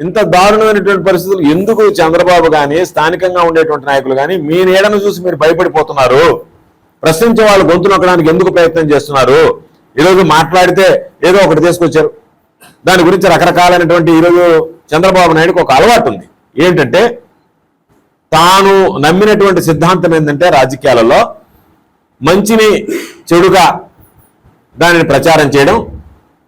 ఇంత దారుణమైనటువంటి పరిస్థితులు ఎందుకు చంద్రబాబు కానీ స్థానికంగా ఉండేటువంటి నాయకులు కానీ మీ నీడను చూసి మీరు భయపడిపోతున్నారు? ప్రశ్నించే వాళ్ళు గొంతు నొక్కడానికి ఎందుకు ప్రయత్నం చేస్తున్నారు? ఈరోజు మాట్లాడితే ఏదో ఒకటి తీసుకొచ్చారు. దాని గురించి రకరకాలైనటువంటి ఈరోజు చంద్రబాబు నాయుడుకి ఒక అలవాటు ఉంది. ఏంటంటే తాను నమ్మినటువంటి సిద్ధాంతం ఏంటంటే రాజకీయాలలో మంచిని చెడుగా దానిని ప్రచారం చేయడం,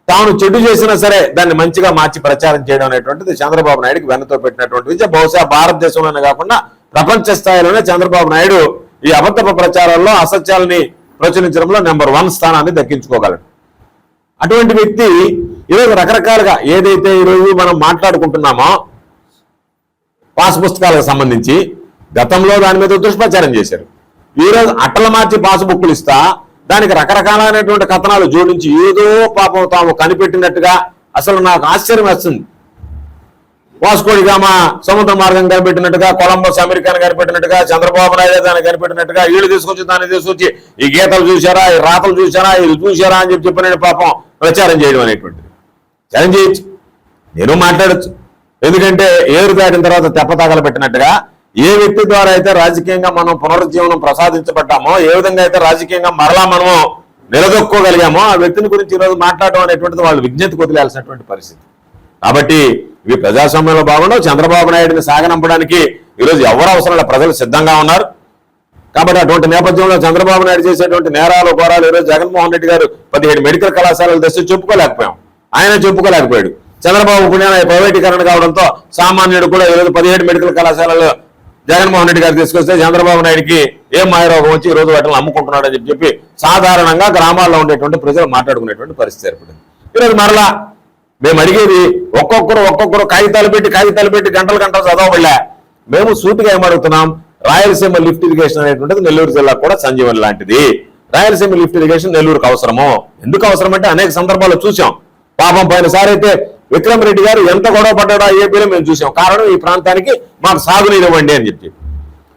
తాను చెడు చేసినా సరే దాన్ని మంచిగా మార్చి ప్రచారం చేయడం అనేటువంటిది చంద్రబాబు నాయుడుకి వెన్నతో పెట్టినటువంటి విద్య. బహుశా భారతదేశంలోనే కాకుండా ప్రపంచ స్థాయిలోనే చంద్రబాబు నాయుడు ఈ అబద్ధపు ప్రచారాల్లో అసత్యాలని ప్రచురించడంలో నెంబర్ 1 స్థానాన్ని దక్కించుకోగలడు. అటువంటి వ్యక్తి ఈరోజు రకరకాలుగా ఏదైతే ఈరోజు మనం మాట్లాడుకుంటున్నామో పాస్ పుస్తకాలకు సంబంధించి గతంలో దాని మీద దుష్ప్రచారం చేశారు. ఈరోజు అట్టల మార్చి పాస్ బుక్కులు ఇస్తా దానికి రకరకాలైనటువంటి కథనాలు జోడించి ఏదో పాపం తాము కనిపెట్టినట్టుగా, అసలు నాకు ఆశ్చర్యం వస్తుంది. వాస్కోడి గామా సముద్ర మార్గం కనిపెట్టినట్టుగా, కొలంబస్ అమెరికాను కనిపెట్టినట్టుగా, చంద్రబాబు నాయుడు దాన్ని కనిపెట్టినట్టుగా, వీళ్ళు తీసుకొచ్చి దాన్ని తీసుకొచ్చి ఈ గీతలు చూసారా, ఈ రాతలు చూసారా, ఇది చూసారా అని చెప్పిన పాపం ప్రచారం చేయడం అనేటువంటిది. ఛాలెంజ్ చేయొచ్చు, నేను మాట్లాడచ్చు. ఎందుకంటే ఏరు దాటిన తర్వాత తెప్పతాగలు పెట్టినట్టుగా ఏ వ్యక్తి ద్వారా అయితే రాజకీయంగా మనం పునరుజ్జీవనం ప్రసాదించబడ్డామో, ఏ విధంగా అయితే రాజకీయంగా మరలా మనము నిలదొక్కోగలిగామో ఆ వ్యక్తిని గురించి ఈరోజు మాట్లాడడం అనేటువంటిది వాళ్ళు విజ్ఞతకు వదిలేయాల్సినటువంటి పరిస్థితి. కాబట్టి ఇవి ప్రజాస్వామ్యంలో బాగుండవు. చంద్రబాబు నాయుడిని సాగనంపడానికి ఈరోజు ఎవరు అవసరం, ప్రజలు సిద్ధంగా ఉన్నారు. కాబట్టి అటువంటి నేపథ్యంలో చంద్రబాబు నాయుడు చేసేటువంటి నేరాలు ఘోరాలు ఈరోజు జగన్మోహన్ రెడ్డి గారు 17 మెడికల్ కళాశాలలు తెచ్చి చెప్పుకోలేకపోయాం, ఆయన చెప్పుకోలేకపోయాడు. చంద్రబాబు పుణ్యాన ప్రైవేటీకరణ కావడంతో సామాన్యుడు కూడా ఈరోజు 17 మెడికల్ కళాశాలలు జగన్మోహన్ రెడ్డి గారు తీసుకొస్తే చంద్రబాబు నాయుడికి ఏం మాయరోగం వచ్చి ఈరోజు వాటిని అమ్ముకుంటున్నాడని చెప్పి సాధారణంగా గ్రామాల్లో ఉండేటువంటి ప్రజలు మాట్లాడుకునేటువంటి పరిస్థితి ఏర్పడింది. ఈరోజు మరలా మేము అడిగేది ఒక్కొక్కరు కాగితాలు పెట్టి గంటలు చదవబడలే. మేము సూటిగా ఏమడుగుతున్నాం, రాయలసీమ లిఫ్ట్ ఇరిగేషన్ అనేటువంటిది నెల్లూరు జిల్లా కూడా సంజీవన్ లాంటిది. రాయలసీమ లిఫ్ట్ ఇరిగేషన్ నెల్లూరుకు అవసరమో? ఎందుకు అవసరం అంటే అనేక సందర్భాల్లో చూసాం. పాపం పోయినసారి అయితే విక్రమ్ రెడ్డి గారు ఎంత గొడవ పడ్డాడో ఏపీలో మేము చూసాం. కారణం ఈ ప్రాంతానికి మాకు సాగునీరు ఇవ్వండి అని చెప్పి,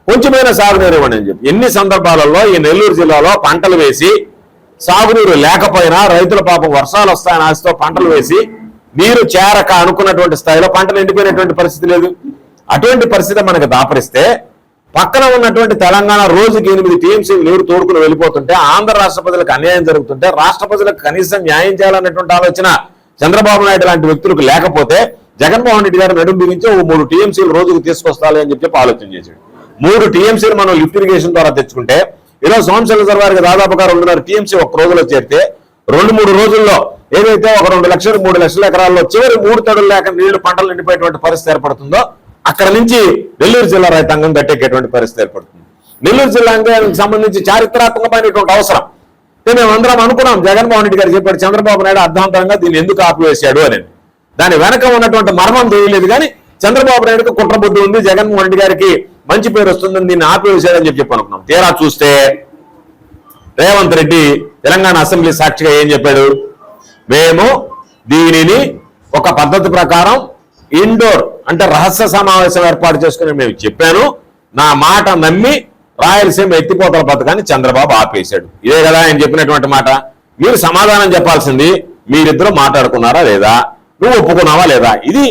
కొంచెమైనా సాగునీరు ఇవ్వండి అని చెప్పి. ఎన్ని సందర్భాలలో ఈ నెల్లూరు జిల్లాలో పంటలు వేసి సాగునీరు లేకపోయినా రైతుల పాపం వర్షాలు వస్తాయని ఆశతో పంటలు వేసి నీరు చేరక అనుకున్నటువంటి స్థాయిలో పంటలు ఎండిపోయినటువంటి పరిస్థితి లేదు. అటువంటి పరిస్థితి మనకు దాపరిస్తే పక్కన ఉన్నటువంటి తెలంగాణ రోజుకి 8 టీఎంసీ నీరు తోడుకుని వెళ్ళిపోతుంటే, ఆంధ్ర రాష్ట్ర ప్రజలకు అన్యాయం జరుగుతుంటే, రాష్ట్ర ప్రజలకు కనీసం న్యాయం చేయాలన్నటువంటి ఆలోచన చంద్రబాబు నాయుడు లాంటి వ్యక్తులకు లేకపోతే జగన్మోహన్ రెడ్డి గారు నడుము బిగించి 3 టీఎంసీలు రోజుకు తీసుకొస్తాలి అని చెప్పి ఆలోచన చేశాడు. 3 టీఎంసీలు మనం లిఫ్ట్ ఇరిగేషన్ ద్వారా తెచ్చుకుంటే ఈరోజు సోమశిల రిజర్వాయర్కి దాదాపుగా 2.5 టీఎంసీ ఒక రోజులో చేరితే 2-3 రోజుల్లో ఏదైతే ఒక 2 లక్షలు 3 లక్షల ఎకరాల్లో చివరి 3 తడులు లేక నీళ్లు పంటలు నిండిపోయేటువంటి పరిస్థితి ఏర్పడుతుందో అక్కడ నుంచి నెల్లూరు జిల్లా రైతాంగం గట్టెక్కేటువంటి పరిస్థితి ఏర్పడుతుంది. నెల్లూరు జిల్లాకి సంబంధించి చారిత్రాత్మకమైనటువంటి అవసరం మేము అందరం అనుకున్నాం. జగన్మోహన్ రెడ్డి గారు చెప్పాడు చంద్రబాబు నాయుడు అర్ధాంతరంగా దీన్ని ఎందుకు ఆపివేశాడు అని. దాని వెనక ఉన్నటువంటి మర్మం తెలియలేదు, కానీ చంద్రబాబు నాయుడుకి కుట్రబుద్ధి ఉంది, జగన్మోహన్ రెడ్డి గారికి మంచి పేరు వస్తుందని దీన్ని ఆపివేశాడని చెప్పి అనుకున్నాం. తీరా చూస్తే రేవంత్ రెడ్డి తెలంగాణ అసెంబ్లీ సాక్షిగా ఏం చెప్పాడు, మేము దీనిని ఒక పద్ధతి ప్రకారం ఇండోర్ అంటే రహస్య సమావేశం ఏర్పాటు చేసుకుని మేము చెప్పాను, నా మాట నమ్మి రాయలసీమ ఎత్తిపోతల పథకాన్ని చంద్రబాబు ఆపేశాడు. ఇదే కదా ఆయన చెప్పినటువంటి మాట. మీరు సమాధానం చెప్పాల్సింది, మీరిద్దరూ మాట్లాడుకున్నారా లేదా, నువ్వు ఒప్పుకున్నావా లేదా, ఇది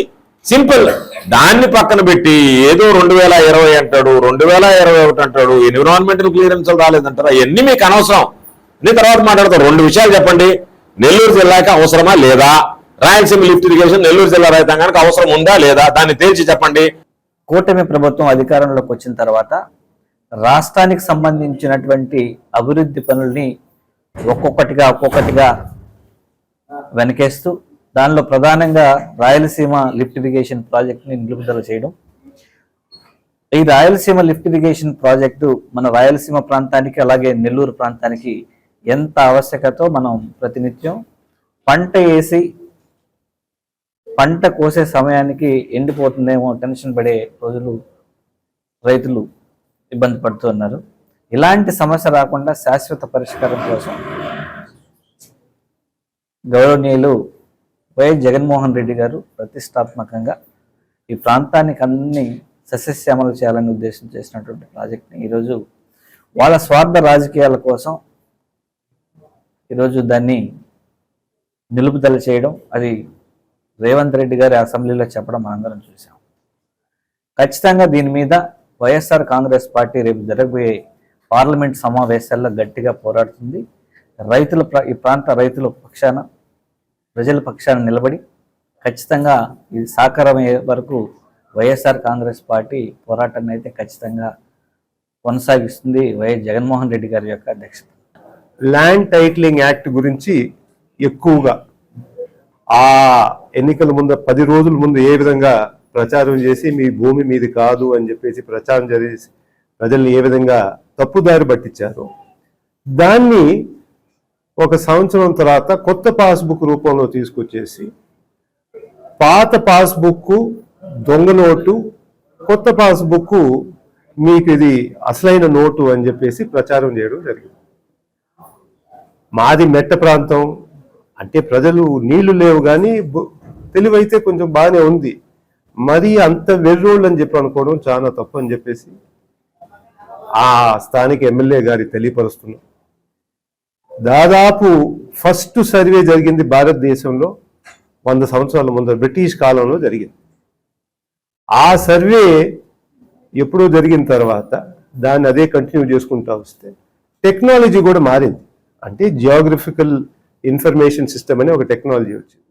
సింపుల్. దాన్ని పక్కన పెట్టి ఏదో 2020 అంటాడు, 2021 అంటాడు, ఎన్విరాన్మెంటల్ క్లియరెన్స్ రాలేదంటారు. అవన్నీ మీకు అనవసరం. నేను తర్వాత మాట్లాడతాను. 2 విషయాలు చెప్పండి, నెల్లూరు జిల్లాకి అవసరమా లేదా, రాయలసీమ లిఫ్ట్ ఇరిగేషన్ నెల్లూరు జిల్లా రైతాంగానికి అవసరం ఉందా లేదా, దాన్ని తేల్చి చెప్పండి. కూటమి ప్రభుత్వం అధికారంలోకి వచ్చిన తర్వాత రాష్ట్రానికి సంబంధించినటువంటి అభివృద్ధి పనుల్ని ఒక్కొక్కటిగా వెనకేస్తూ దానిలో ప్రధానంగా రాయలసీమ లిఫ్ట్ ఇరిగేషన్ ప్రాజెక్టుని నిలుపుదల చేయడం. ఈ రాయలసీమ లిఫ్ట్ ఇరిగేషన్ ప్రాజెక్టు మన రాయలసీమ ప్రాంతానికి అలాగే నెల్లూరు ప్రాంతానికి ఎంత ఆవశ్యకతో మనం ప్రతినిత్యం పంట వేసి పంట కోసే సమయానికి ఎండిపోతుందేమో టెన్షన్ పడే రోజులు రైతులు ఇబ్బంది పడుతున్నారు. ఇలాంటి సమస్య రాకుండా శాశ్వత పరిష్కారం కోసం గౌరవనీయులు వైఎస్ జగన్మోహన్ రెడ్డి గారు ప్రతిష్టాత్మకంగా ఈ ప్రాంతానికి అన్ని సస్యశ్యామలు చేయాలని ఉద్దేశం చేసినటువంటి ప్రాజెక్ట్ని ఈరోజు వాళ్ళ స్వార్థ రాజకీయాల కోసం ఈరోజు దాన్ని నిలుపుదల చేయడం, అది రేవంత్ రెడ్డి గారి అసెంబ్లీలో చెప్పడం మనందరం చూసాం. ఖచ్చితంగా దీని మీద వైఎస్ఆర్ కాంగ్రెస్ పార్టీ రేపు జరగబోయే పార్లమెంట్ సమావేశాల్లో గట్టిగా పోరాడుతుంది. ఈ ప్రాంత రైతుల పక్షాన, ప్రజల పక్షాన నిలబడి ఖచ్చితంగా ఇది సాకారమయ్యే వరకు వైఎస్ఆర్ కాంగ్రెస్ పార్టీ పోరాటాన్ని అయితే ఖచ్చితంగా కొనసాగిస్తుంది వైఎస్ జగన్మోహన్ రెడ్డి గారి యొక్క అధ్యక్షత. ల్యాండ్ టైటిలింగ్ యాక్ట్ గురించి ఎక్కువగా ఆ ఎన్నికల ముందు 10 రోజుల ముందు ఏ విధంగా ప్రచారం చేసి మీ భూమి మీది కాదు అని చెప్పేసి ప్రచారం చేసి ప్రజల్ని ఏ విధంగా తప్పుదారి పట్టించారు, దాన్ని 1 సంవత్సరం తర్వాత కొత్త పాస్బుక్ రూపంలో తీసుకొచ్చేసి పాత పాస్బుక్ దొంగ నోటు, కొత్త పాస్బుక్ మీకు ఇది అసలైన నోటు అని చెప్పేసి ప్రచారం చేయడం జరిగింది. మాది మెట్ట ప్రాంతం అంటే ప్రజలు నీళ్లు లేవు కానీ తెలివైతే కొంచెం బాగానే ఉంది, మరి అంత వెర్రోళ్ళు అని చెప్పి అనుకోవడం చాలా తప్పు అని చెప్పేసి ఆ స్థానిక ఎమ్మెల్యే గారి తెలియపరుస్తున్నాం. దాదాపు ఫస్ట్ సర్వే జరిగింది భారతదేశంలో 100 సంవత్సరాల ముందర బ్రిటిష్ కాలంలో జరిగింది. ఆ సర్వే ఎప్పుడో జరిగిన తర్వాత దాన్ని అదే కంటిన్యూ చేసుకుంటూ వస్తే టెక్నాలజీ కూడా మారింది. అంటే జియోగ్రఫికల్ ఇన్ఫర్మేషన్ సిస్టమ్ అనే ఒక టెక్నాలజీ వచ్చింది.